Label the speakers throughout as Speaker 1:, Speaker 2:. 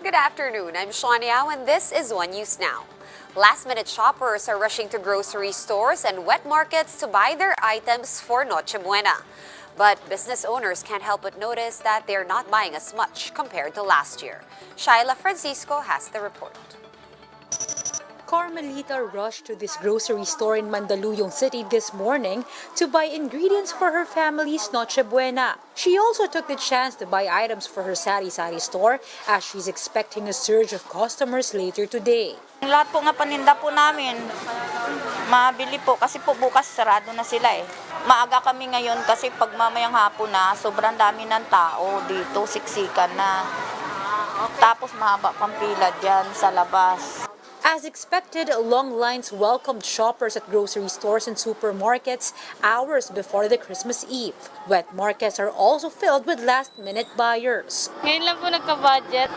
Speaker 1: Good afternoon, I'm Shania and this is One News Now. Last-minute shoppers are rushing to grocery stores and wet markets to buy their items for Noche Buena. But business owners can't help but notice that they're not buying as much compared to last year. Shaila Francisco has the report.
Speaker 2: Carmelita rushed to this grocery store in Mandaluyong City this morning to buy ingredients for her family's Noche Buena. She also took the chance to buy items for her sari-sari store as she's expecting a surge of customers later today.
Speaker 3: Lahat po nga paninda po namin, mabili po kasi po bukas sarado na sila eh. Maaga kami ngayon kasi pag mamayang hapon na, sobrang dami ng tao dito, siksikan na. Tapos mahaba pang pila dyan sa labas.
Speaker 2: As expected, long lines welcomed shoppers at grocery stores and supermarkets hours before the Christmas Eve. Wet markets are also filled with last-minute buyers.
Speaker 4: Ngayon lang po nagka-budget.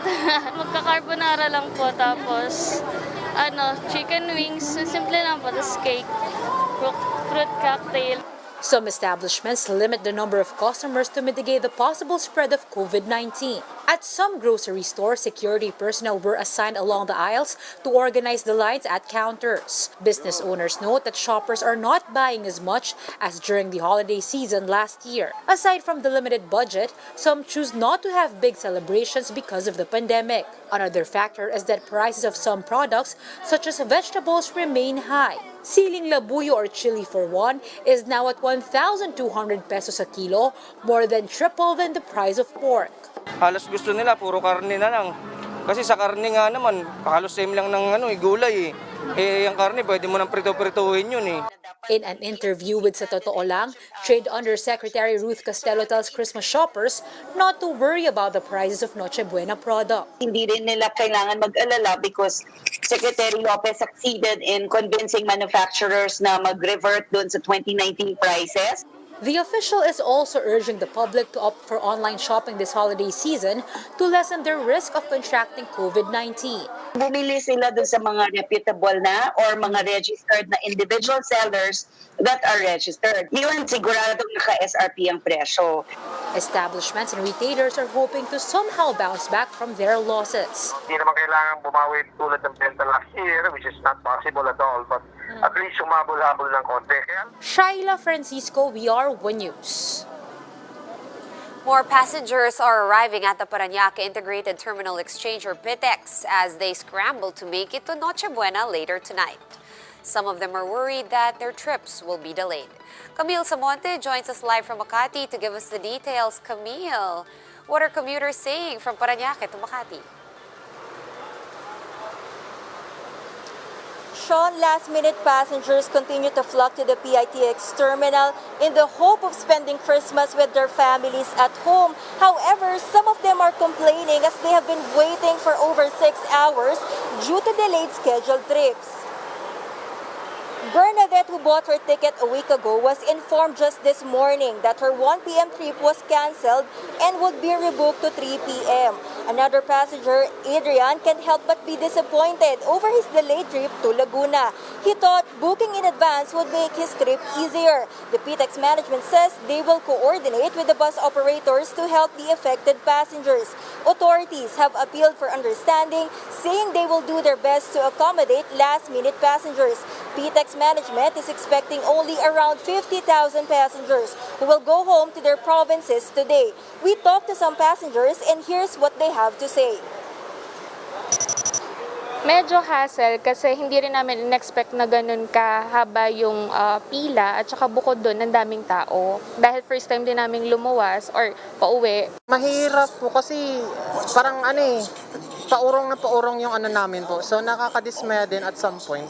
Speaker 4: Magka-carbonara lang po, tapos chicken wings, simple lang po, tapos cake, fruit cocktail.
Speaker 2: Some establishments limit the number of customers to mitigate the possible spread of COVID-19. At some grocery stores, security personnel were assigned along the aisles to organize the lines at counters. Business owners note that shoppers are not buying as much as during the holiday season last year. Aside from the limited budget, some choose not to have big celebrations because of the pandemic. Another factor is that prices of some products, such as vegetables, remain high. Siling labuyo or chili for one is now at 1,200 pesos a kilo, more than triple than the price of pork.
Speaker 5: Halos gusto nila puro karne na lang. Kasi sa karne nga naman, halos same lang ng gulay eh. Yung karne pwede mo nang prito-prituhin yun eh.
Speaker 2: In an interview with Sa Totoo Lang, Trade Undersecretary Ruth Castello tells Christmas shoppers not to worry about the prices of Noche Buena product.
Speaker 6: Hindi rin nila kailangan mag-alala because Secretary Lopez succeeded in convincing manufacturers na mag-revert doon sa 2019 prices.
Speaker 2: The official is also urging the public to opt for online shopping this holiday season to lessen their risk of contracting COVID-19.
Speaker 6: Bumili sila dun sa mga reputable na or mga registered na individual sellers that are registered. Yun, siguradong naka-SRP ang presyo.
Speaker 2: Establishments and retailers are hoping to somehow bounce back from their losses.
Speaker 7: Hindi naman kailangan bumawi tulad ng benta last year, which is not possible at all, but at least umabol-habol ng konti.
Speaker 2: Shaila Francisco, we are One News.
Speaker 1: More passengers are arriving at the Parañaque Integrated Terminal Exchange or PITX as they scramble to make it to Noche Buena later tonight. Some of them are worried that their trips will be delayed. Camille Samonte joins us live from Makati to give us the details. Camille, what are commuters saying from Parañaque to Makati?
Speaker 8: Sean, last-minute passengers continue to flock to the PITX terminal in the hope of spending Christmas with their families at home. However, some of them are complaining as they have been waiting for over 6 hours due to delayed scheduled trips. Bernadette, who bought her ticket a week ago, was informed just this morning that her 1 p.m. trip was cancelled and would be rebooked to 3 p.m. Another passenger, Adrian, can't help but be disappointed over his delayed trip to Laguna. He thought booking in advance would make his trip easier. The PTX management says they will coordinate with the bus operators to help the affected passengers. Authorities have appealed for understanding, saying they will do their best to accommodate last-minute passengers. PTX management is expecting only around 50,000 passengers who will go home to their provinces today. We talked to some passengers and here's what they have to say.
Speaker 4: Medyo hassle kasi hindi rin namin in-expect na ganun kahaba yung pila at saka bukod doon ang daming tao. Dahil first time din namin lumuwas or pauwi.
Speaker 9: Mahirap po kasi parang paurong na paurong yung namin po. So nakakadismaya din at some point.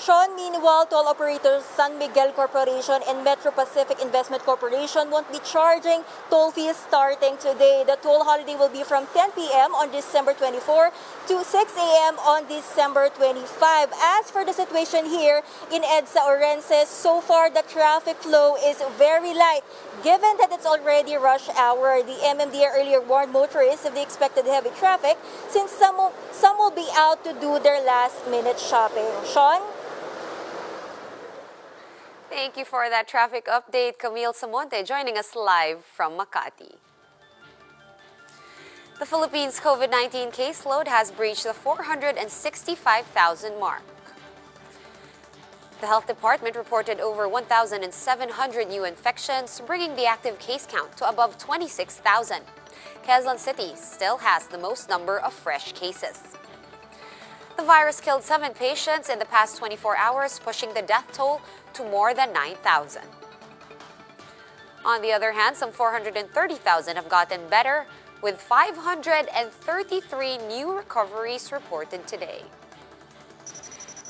Speaker 8: Sean, meanwhile, toll operators San Miguel Corporation and Metro Pacific Investment Corporation won't be charging toll fees starting today. The toll holiday will be from 10 p.m. on December 24 to 6 a.m. on December 25. As for the situation here in EDSA Orense, so far the traffic flow is very light. Given that it's already rush hour, the MMDA earlier warned motorists of the expected heavy traffic since some will be out to do their last-minute shopping. Sean?
Speaker 1: Thank you for that traffic update, Camille Samonte, joining us live from Makati. The Philippines' COVID-19 caseload has breached the 465,000 mark. The Health Department reported over 1,700 new infections, bringing the active case count to above 26,000. Quezon City still has the most number of fresh cases. The virus killed 7 patients in the past 24 hours, pushing the death toll to more than 9,000. On the other hand, some 430,000 have gotten better, with 533 new recoveries reported today.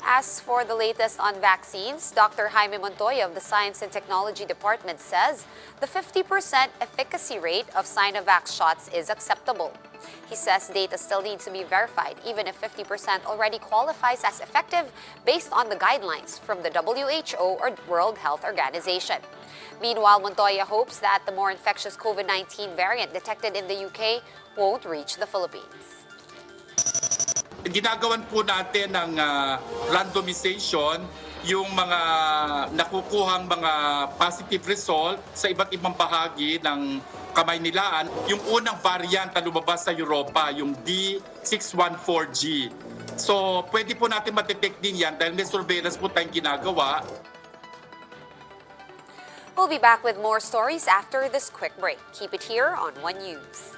Speaker 1: As for the latest on vaccines, Dr. Jaime Montoya of the Science and Technology Department says the 50% efficacy rate of Sinovac shots is acceptable. He says data still needs to be verified, even if 50% already qualifies as effective based on the guidelines from the WHO or World Health Organization. Meanwhile, Montoya hopes that the more infectious COVID-19 variant detected in the UK won't reach the Philippines.
Speaker 10: Ginagawan po natin ng randomization yung mga nakukuhang mga positive result sa iba't ibang bahagi ng Kamaynilaan. Yung unang variant na lumabas sa Europa, yung D614G. So, pwede po natin matitake din yan dahil may surveillance po tayong ginagawa.
Speaker 1: We'll be back with more stories after this quick break. Keep it here on One News.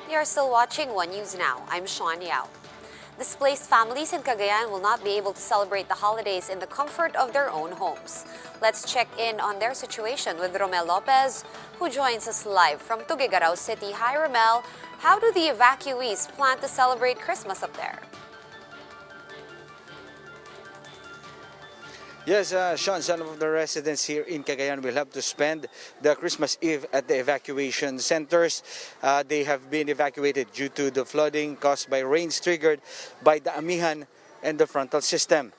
Speaker 1: You are still watching One News Now. I'm Sean Yao. Displaced families in Cagayan will not be able to celebrate the holidays in the comfort of their own homes. Let's check in on their situation with Romel Lopez, who joins us live from Tuguegarao City. Hi, Romel. How do the evacuees plan to celebrate Christmas up there?
Speaker 11: Yes, Sean, some of the residents here in Cagayan will have to spend the Christmas Eve at the evacuation centers. They have been evacuated due to the flooding caused by rains triggered by the amihan and the frontal system.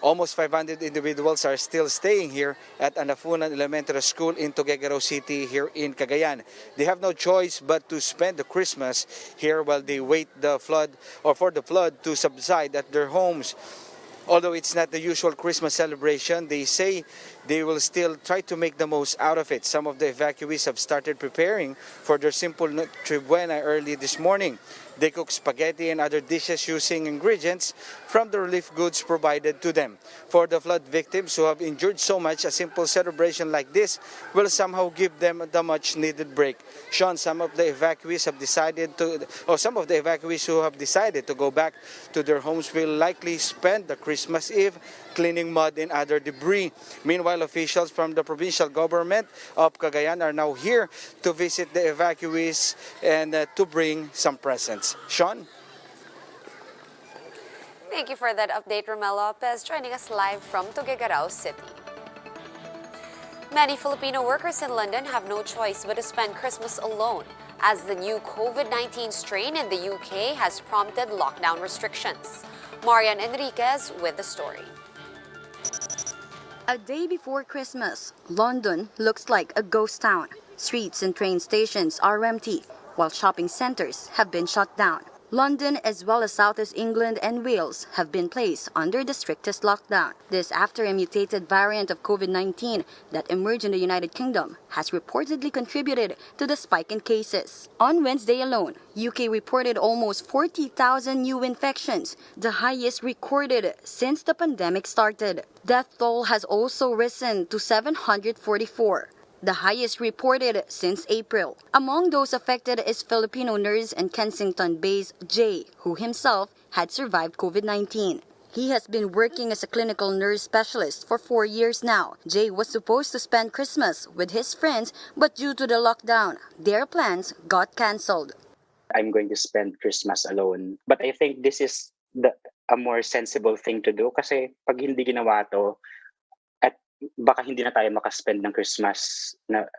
Speaker 11: Almost 500 individuals are still staying here at Anafunan Elementary School in Tuguegarao City here in Cagayan. They have no choice but to spend the Christmas here while they wait for the flood to subside at their homes. Although it's not the usual Christmas celebration, they say they will still try to make the most out of it. Some of the evacuees have started preparing for their simple noche buena early this morning. They cook spaghetti and other dishes using ingredients from the relief goods provided to them. For the flood victims who have endured so much, a simple celebration like this will somehow give them the much-needed break. Sean, some of the evacuees who have decided to go back to their homes will likely spend the Christmas Eve cleaning mud and other debris. Meanwhile, officials from the provincial government of Cagayan are now here to visit the evacuees and to bring some presents. Sean?
Speaker 1: Thank you for that update, Romel Lopez, joining us live from Tuguegarao City. Many Filipino workers in London have no choice but to spend Christmas alone, as the new COVID-19 strain in the UK has prompted lockdown restrictions. Marian Enriquez with the story.
Speaker 12: A day before Christmas, London looks like a ghost town. Streets and train stations are empty, while shopping centers have been shut down. London, as well as Southeast England and Wales, have been placed under the strictest lockdown. This after a mutated variant of COVID-19 that emerged in the United Kingdom has reportedly contributed to the spike in cases. On Wednesday alone, UK reported almost 40,000 new infections, the highest recorded since the pandemic started. Death toll has also risen to 744. The highest reported since April. Among those affected is Filipino nurse and Kensington-based Jay, who himself had survived COVID-19. He has been working as a clinical nurse specialist for 4 years now. Jay was supposed to spend Christmas with his friends, but due to the lockdown, their plans got cancelled.
Speaker 13: I'm going to spend Christmas alone. But I think this is a more sensible thing to do kasi pag hindi ginawa to, at baka hindi na tayo makaspend ng Christmas na,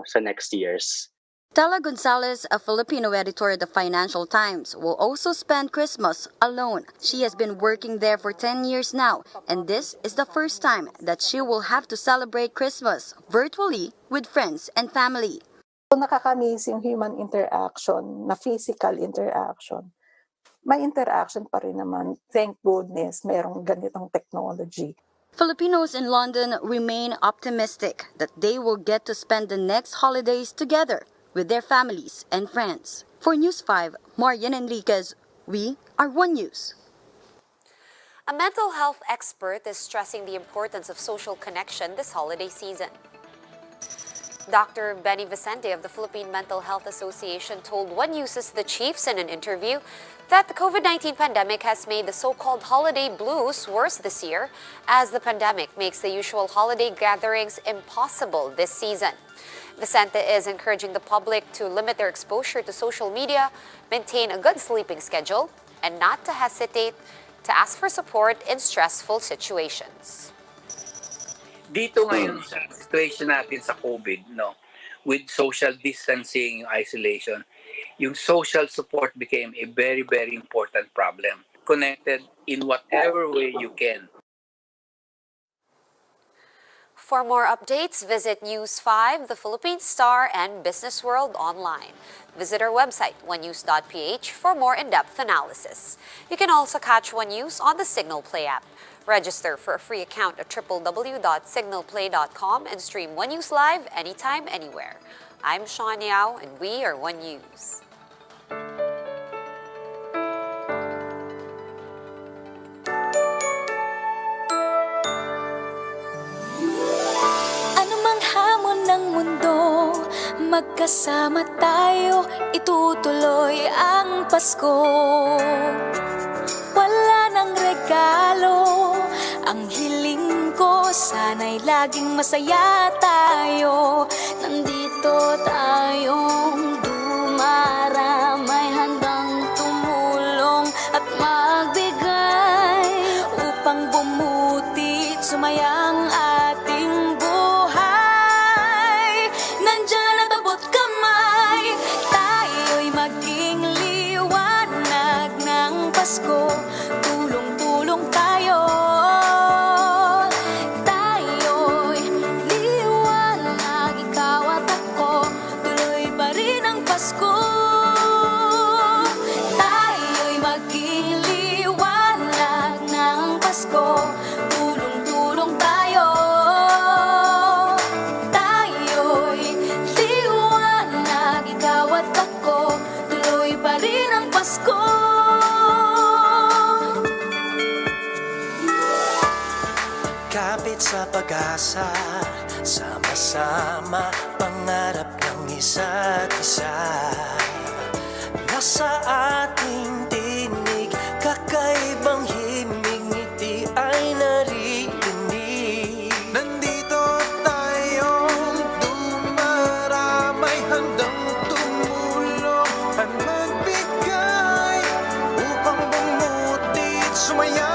Speaker 13: sa next years.
Speaker 12: Tela Gonzalez, a Filipino editor at the Financial Times, will also spend Christmas alone. She has been working there for 10 years now, and this is the first time that she will have to celebrate Christmas virtually with friends and family.
Speaker 14: So nakakamiss yung human interaction, na physical interaction. May interaction pa rin naman. Thank goodness, merong ganitong technology.
Speaker 12: Filipinos in London remain optimistic that they will get to spend the next holidays together with their families and friends. For News 5, Marian Enriquez, we are One News.
Speaker 1: A mental health expert is stressing the importance of social connection this holiday season. Dr. Benny Vicente of the Philippine Mental Health Association told One News' The Chiefs in an interview that the COVID-19 pandemic has made the so-called holiday blues worse this year, as the pandemic makes the usual holiday gatherings impossible this season. Vicente is encouraging the public to limit their exposure to social media, maintain a good sleeping schedule, and not to hesitate to ask for support in stressful situations.
Speaker 15: Dito ngayon sa situation natin sa COVID, with social distancing, isolation, yung social support became a very, very important problem. Connected in whatever way you can.
Speaker 1: For more updates, visit News 5, the Philippine Star, and Business World online. Visit our website, onenews.ph, for more in-depth analysis. You can also catch One News on the Signal Play app. Register for a free account at www.signalplay.com and stream One News live anytime, anywhere. I'm Sean Yao, and we are One News.
Speaker 16: Anumang hamon ng mundo, magkasama tayo, itutuloy ang Pasko. Wala nang regalo, ang hiling ko, sana'y laging masaya tayo. Nandito tayong dumaramay, handang tumulong at magbigay upang bumuti at sumayang ating buhay. Nandyan at abot kamay, tayo'y maging liwanag ng Pasko. Tulong-tulong tayo, tayo'y liwanag, ikaw at ako, tuloy pa rin ang Pasko. Tayo'y maging liwanag ng Pasko. Tulong-tulong tayo, tayo'y liwanag, ikaw at ako, tuloy pa rin ang Pasko.
Speaker 17: Kapit sa pag-asa, sama-sama, pangarap ng isa't isa. Nasa ating tinig, kakaibang himig, ngiti ay naririnig. Nandito tayong dumaramay, handang tumulong at magbigay upang bumuti at sumaya.